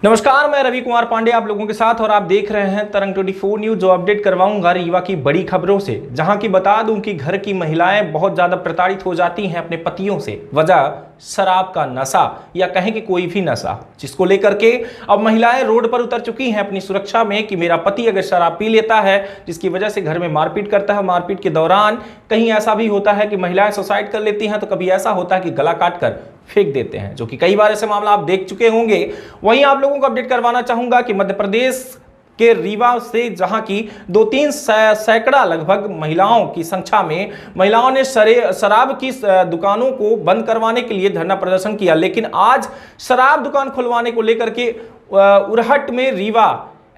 नमस्कार, मैं रवि कुमार पांडे आप लोगों के साथ और आप देख रहे हैं तरंग 24 न्यूज। जो अपडेट करवाऊंगा रीवा की बड़ी खबरों से, जहां की बता दूं कि घर की महिलाएं बहुत ज्यादा प्रताड़ित हो जाती हैं अपने पतियों से। वजह शराब का नशा या कहें कि कोई भी नशा, जिसको लेकर के अब महिलाएं रोड पर उतर चुकी हैं अपनी सुरक्षा में कि मेरा पति अगर शराब पी लेता है जिसकी वजह से घर में मारपीट करता है, मारपीट के दौरान कहीं ऐसा भी होता है कि महिलाएं सुसाइड कर लेती हैं, तो कभी ऐसा होता है कि गला काट कर फेंक देते हैं, जो कि कई बार ऐसे मामला आप देख चुके होंगे। वहीं आप लोगों को अपडेट करवाना चाहूंगा कि मध्य प्रदेश के रीवा से, जहां की 2-3 सैकड़ा लगभग महिलाओं की संख्या में महिलाओं ने शराब की दुकानों को बंद करवाने के लिए धरना प्रदर्शन किया। लेकिन आज शराब दुकान खुलवाने को लेकर के उरहट में रीवा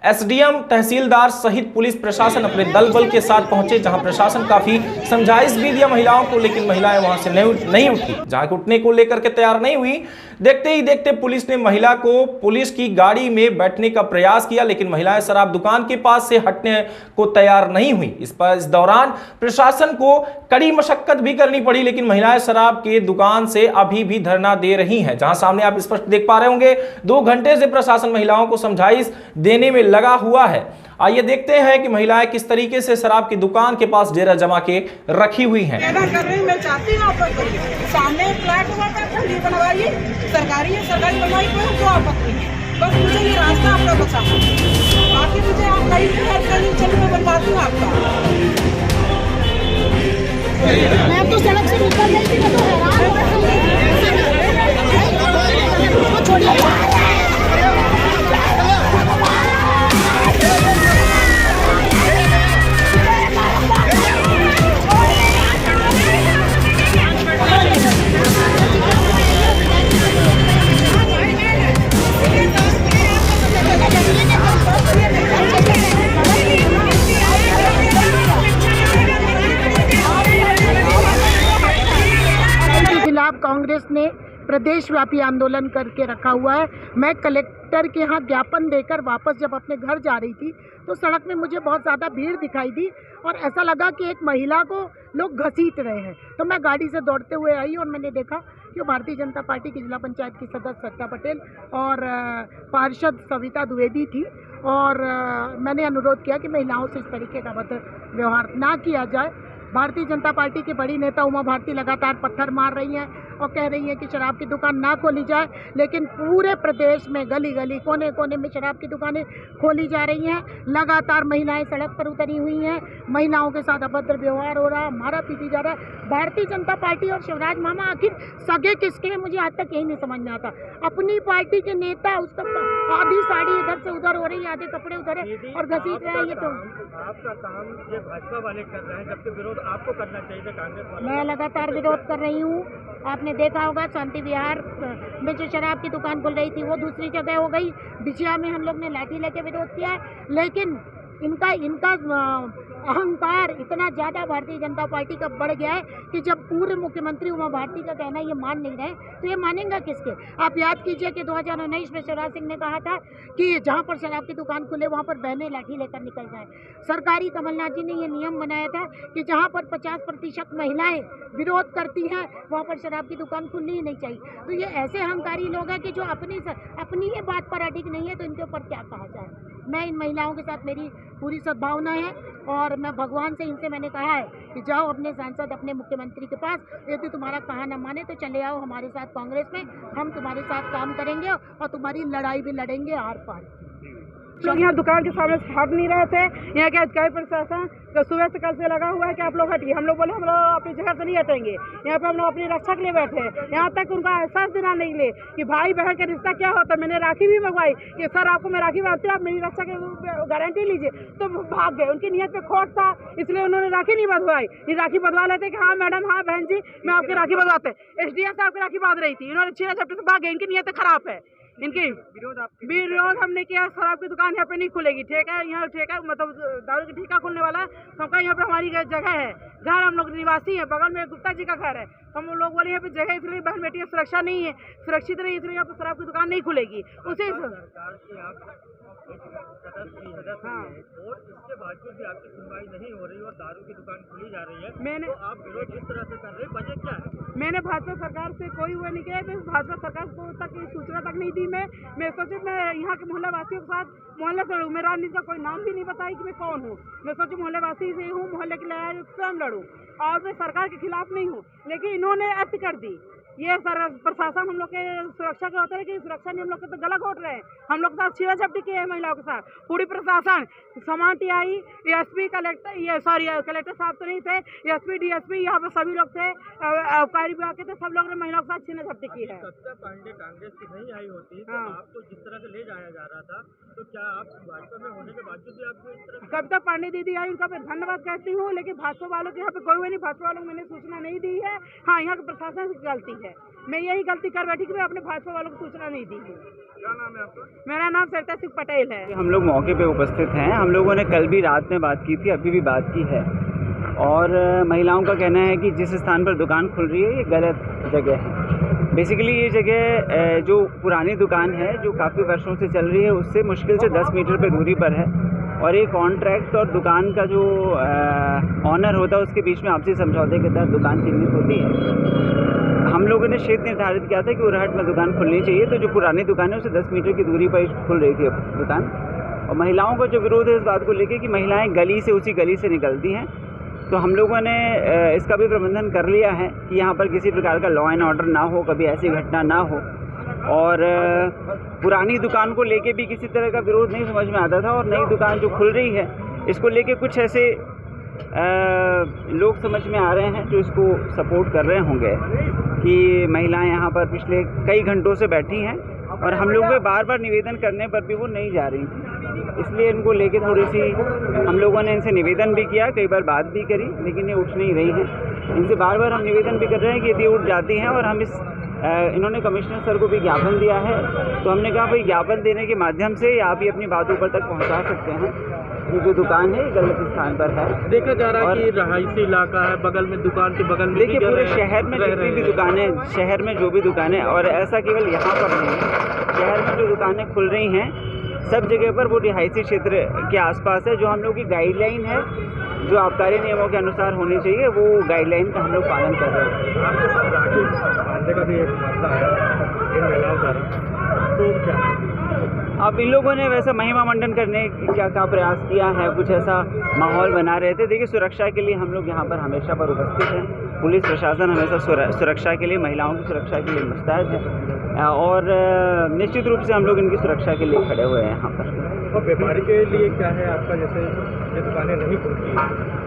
एसडीएम, तहसीलदार सहित पुलिस प्रशासन अपने दल बल के साथ पहुंचे, जहां प्रशासन काफी समझाइश भी दिया महिलाओं को, लेकिन महिलाएं वहां से नहीं उठी। जहां उठने को लेकर के तैयार नहीं हुई, देखते ही देखते पुलिस ने महिला को पुलिस की गाड़ी में बैठने का प्रयास किया, लेकिन महिलाएं शराब दुकान के पास से हटने को तैयार नहीं हुई। इस दौरान प्रशासन को कड़ी मशक्कत भी करनी पड़ी, लेकिन महिलाएं शराब के दुकान से अभी भी धरना दे रही हैं। जहां सामने आप स्पष्ट देख पा रहे होंगे 2 घंटे से प्रशासन महिलाओं को समझाइश देने में लगा हुआ है। आइए देखते हैं कि महिलाएं किस तरीके से शराब की दुकान के पास डेरा जमा के रखी हुई हैं। मैं चाहती हूँ आप सामने फ्लैट हुआ था, बनवाइए, सरकारी है, सरकारी बनवाई, कोई आपत्ति नहीं, बस मुझे ये रास्ता आपका बचा, बाकी मुझे आप कहीं भी हेल्प करिए, चलिए मैं बनवाती हूँ आपका। मैं तो सड़क से निकल गई थी, मैं तो हैरान। कांग्रेस ने प्रदेशव्यापी आंदोलन करके रखा हुआ है। मैं कलेक्टर के यहाँ ज्ञापन देकर वापस जब अपने घर जा रही थी तो सड़क में मुझे बहुत ज़्यादा भीड़ दिखाई दी और ऐसा लगा कि एक महिला को लोग घसीट रहे हैं। तो मैं गाड़ी से दौड़ते हुए आई और मैंने देखा कि भारतीय जनता पार्टी की जिला पंचायत की सदस्य सत्ता पटेल और पार्षद सविता द्विवेदी थी, और मैंने अनुरोध किया कि महिलाओं से इस तरीके का अभद्र व्यवहार ना किया जाए। भारतीय जनता पार्टी की बड़ी नेता उमा भारती लगातार पत्थर मार रही हैं और कह रही हैं कि शराब की दुकान ना खोली जाए, लेकिन पूरे प्रदेश में गली गली कोने कोने में शराब की दुकानें खोली जा रही हैं। लगातार महिलाएं सड़क पर उतरी हुई हैं, महिलाओं के साथ अभद्र व्यवहार हो रहा है, मारा पीटी जा रहा है। भारतीय जनता पार्टी और शिवराज मामा आखिर सगे किसके हैं, मुझे आज तक यही नहीं समझ में आता। अपनी पार्टी के नेता, उसका आधी साड़ी इधर से उधर हो रही है, आधे कपड़े उधर है और घसीट रहे हैं। ये तो आपका काम ये भाजपा वाले कर रहे हैं, जबकि विरोध आपको करना चाहिए कांग्रेस वाले। मैं लगातार विरोध कर रही हूँ। आपने देखा होगा शांति विहार में जो शराब की दुकान खुल रही थी वो दूसरी जगह हो गई। बिछिया में हम लोग ने लाठी लेके विरोध किया है, लेकिन इनका अहंकार इतना ज़्यादा भारतीय जनता पार्टी का बढ़ गया है कि जब पूर्व मुख्यमंत्री उमा भारती का कहना ये मान नहीं रहे तो ये मानेंगे किसके। आप याद कीजिए कि 2019 में शिवराज सिंह ने कहा था कि जहाँ पर शराब की दुकान खुले वहाँ पर बहनें लाठी लेकर निकल जाएं। सरकारी कमलनाथ जी ने ये नियम बनाया था कि जहाँ पर 50% महिलाएं विरोध करती हैं वहाँ पर शराब की दुकान खुलनी ही नहीं चाहिए। तो ये ऐसे अहंकारी लोग हैं कि जो अपनी ही बात पर अडिग नहीं है, तो इनके ऊपर क्या कहा जाए। मैं इन महिलाओं के साथ मेरी पूरी सद्भावना है और मैं भगवान से इनसे मैंने कहा है कि जाओ अपने सांसद, अपने मुख्यमंत्री के पास, यदि तुम्हारा कहा न माने तो चले आओ हमारे साथ कांग्रेस में, हम तुम्हारे साथ काम करेंगे और तुम्हारी लड़ाई भी लड़ेंगे आर पार। लोग यहाँ दुकान के सामने से हट नहीं रहे थे। यहाँ के अधिकारी प्रशासन तो सुबह से कल से लगा हुआ है कि आप लोग हटिए। हम लोग बोले हम लोग अपनी जगह से नहीं हटेंगे, यहाँ पे हम लोग अपनी रक्षा के लिए बैठे हैं। यहाँ तक उनका एहसास देना नहीं ले कि भाई बहन का रिश्ता क्या होता है। मैंने राखी भी मंगवाई कि सर आपको मैं राखी बांधती हूँ, आप मेरी रक्षा की गारंटी लीजिए, तो भाग गए। उनकी नीयत पे खोट था, इसलिए उन्होंने राखी नहीं बंधवाई। ये राखी बंधवा लेते कि हाँ मैडम, हाँ बहन जी, मैं आपकी राखी बंधवाते। एसडीएम साहब की राखी बांध रही थी, इन्होंने 6 चैप्टर से भाग गए। इनकी नीयत खराब है। इनकी विरोध हमने किया, शराब की दुकान यहाँ पे नहीं खुलेगी। ठीक है, यहाँ ठेका मतलब दारू की ठेका खुलने वाला है, तो हमका यहाँ पे हमारी जगह है, घर हम लोग निवासी है, बगल में गुप्ता जी का घर है। हम लोग बोले यहाँ पे जगह इसलिए बहन बेटी सुरक्षा नहीं है, सुरक्षित नहीं, इसलिए यहाँ पे शराब की दुकान नहीं खुलेगी। उसे सदस्य है और इसके बावजूद भी आपकी सुनवाई नहीं हो रही और दारू की दुकान खुली जा रही है, तो आप विरोध इस तरह से कर रहे हैं, वजह क्या है? मैंने भाजपा सरकार से कोई वो नहीं किया, भाजपा सरकार को तक सूचना तक नहीं दी। मैं सोचे मैं यहाँ के मोहल्ला वासियों के साथ मोहल्ले से लड़ूँ, मैं राजनीति का कोई नाम भी नहीं बताई कि मैं कौन हूँ। मैं सोचे मोहल्ले वासी से हूँ, मोहल्ले के लिए स्वयं लड़ूँ और मैं सरकार के खिलाफ नहीं हूँ। लेकिन इन्होंने अति कर दी। ये प्रशासन हम लोग के सुरक्षा के होते हैं कि सुरक्षा नहीं, हम लोग को तो गला घोट रहे हैं। हम लोग के साथ छीना झपटी किए हैं महिलाओं के साथ। पूरी प्रशासन समान टीआई एसपी कलेक्टर कलेक्टर साहब तो नहीं थे, एसपी डीएसपी यहाँ पे सभी लोग थे, आबकारी विभाग के थे, सब लोग ने महिलाओं के साथ छीना झपटी की है। कविता पांडे कांग्रेस की नहीं आई होती तो आपको जिस तरह से ले जाया जा रहा था, तो क्या आप भाजपा में होने के बावजूद भी आपको इस तरह? कविता पांडे दीदी आई, उनका मैं धन्यवाद कहती हूँ, लेकिन भाजपा वालों के यहाँ पे कोई नहीं, भाजपा वालों को मैंने सूचना नहीं दी है। हाँ, यहाँ के प्रशासन की गलती है, मैं यही गलती कर बैठी कि मैं अपने भाजपा वालों को सूचना नहीं दी है। क्या नाम है आपका? मेरा नाम सरिता सिंह पटेल है। हम लोग मौके पे उपस्थित हैं। हम लोगों ने कल भी रात में बात की थी, अभी भी बात की है और महिलाओं का कहना है कि जिस स्थान पर दुकान खुल रही है ये गलत जगह है। बेसिकली ये जगह जो पुरानी दुकान है जो काफ़ी वर्षों से चल रही है उससे मुश्किल से 10 मीटर पे दूरी पर है और ये कॉन्ट्रैक्ट और दुकान का जो ऑनर होता है उसके बीच में आपसी समझौते के तहत दुकान चिन्हित होती है। हम लोगों ने क्षेत्र निर्धारित किया था कि उरहट में दुकान खुलनी चाहिए, तो जो पुरानी दुकान है उससे 10 मीटर की दूरी पर खुल रही थी दुकान। और महिलाओं का जो विरोध है इस बात को लेकर कि महिलाएं गली से उसी गली से निकलती हैं, तो हम लोगों ने इसका भी प्रबंधन कर लिया है कि यहाँ पर किसी प्रकार का लॉ एंड ऑर्डर ना हो, कभी ऐसी घटना ना हो। और पुरानी दुकान को लेके भी किसी तरह का विरोध नहीं समझ में आता था और नई दुकान जो खुल रही है इसको लेके कुछ ऐसे लोग समझ में आ रहे हैं जो इसको सपोर्ट कर रहे होंगे कि महिलाएं यहाँ पर पिछले कई घंटों से बैठी हैं और हम लोगों के बार बार निवेदन करने पर भी वो नहीं जा रही थी, इसलिए इनको लेके थोड़ी सी हम लोगों ने इनसे निवेदन भी किया, कई बार बात भी करी, लेकिन ये उठ नहीं रही हैं। इनसे बार बार हम निवेदन भी कर रहे हैं कि यदि उठ जाती हैं और हम इन्होंने कमिश्नर सर को भी ज्ञापन दिया है, तो हमने कहा भाई ज्ञापन देने के माध्यम से आप ये अपनी बात ऊपर तक पहुंचा सकते हैं कि जो दुकान है गलत स्थान पर है। देखा जा रहा है कि रहायशी इलाका है, बगल में दुकान के बगल में देखिए पूरे शहर में जितनी भी दुकानें, शहर में जो भी दुकानें, और ऐसा केवल यहाँ पर नहीं है, शहर में जो दुकानें खुल रही हैं सब जगह पर वो रिहायशी क्षेत्र के आसपास है। जो हम लोग की गाइडलाइन है जो आबकारी नियमों के अनुसार होनी चाहिए वो गाइडलाइन का हम लोग पालन कर रहे हैं। आपके साथ राकेश पांडे का भी एक मामला है इन महिलाओं का, तो क्या अब इन लोगों ने वैसा महिमा मंडन करने का प्रयास किया है, कुछ ऐसा माहौल बना रहे थे। देखिए सुरक्षा के लिए हम लोग यहाँ पर हमेशा पर उपस्थित हैं, पुलिस प्रशासन हमेशा सुरक्षा के लिए, महिलाओं की सुरक्षा के लिए मुस्तैद है और निश्चित रूप से हम लोग इनकी सुरक्षा के लिए खड़े हुए हैं यहाँ पर। और व्यापारी के लिए क्या है आपका, जैसे ये दुकानें नहीं खुलती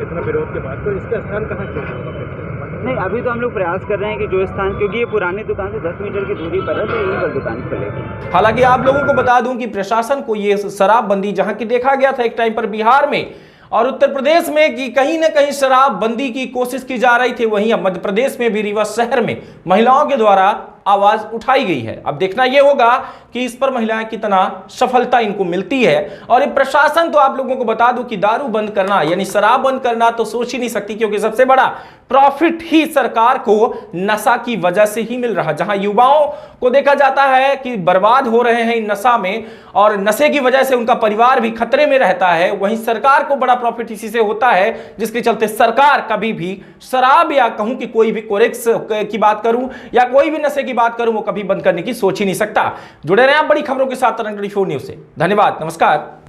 इतना विरोध के बाद, तो इसका स्थान कहाँ चेंज होगा? नहीं, अभी तो हम लोग प्रयास कर रहे हैं कि जो स्थान, क्योंकि ये पुरानी दुकान से 10 मीटर की दूरी पर है तो यहीं पर दुकान खुलेगी। हालांकि आप लोगों को बता दूं कि प्रशासन को ये शराबबंदी जहां की देखा गया था एक टाइम पर बिहार में और उत्तर प्रदेश में कि कहीं ना कहीं शराबबंदी की कोशिश की जा रही थी, वहीं अब मध्य प्रदेश में भी रीवा शहर में महिलाओं के द्वारा आवाज उठाई गई है। अब देखना यह होगा कि इस पर महिलाएं कितना सफलता इनको मिलती है। और ये प्रशासन तो आप लोगों को बता दूं कि दारू बंद करना यानी शराब बंद करना तो सोच ही नहीं सकती, क्योंकि सबसे बड़ा प्रॉफिट ही सरकार को नशा की वजह से ही मिल रहा है। जहां युवाओं को देखा जाता है कि बर्बाद हो रहे हैं नशा में और नशे की वजह से उनका परिवार भी खतरे में रहता है, वहीं सरकार को बड़ा प्रॉफिट इसी से होता है, जिसके चलते सरकार कभी भी शराब या कहूं कि कोई भी कोरेक्स की बात करूं या कोई भी नशे की बात करूं वो कभी बंद करने की सोच ही नहीं सकता। जुड़े रहें आप बड़ी खबरों के साथ तरंग 24 न्यूज से। धन्यवाद, नमस्कार।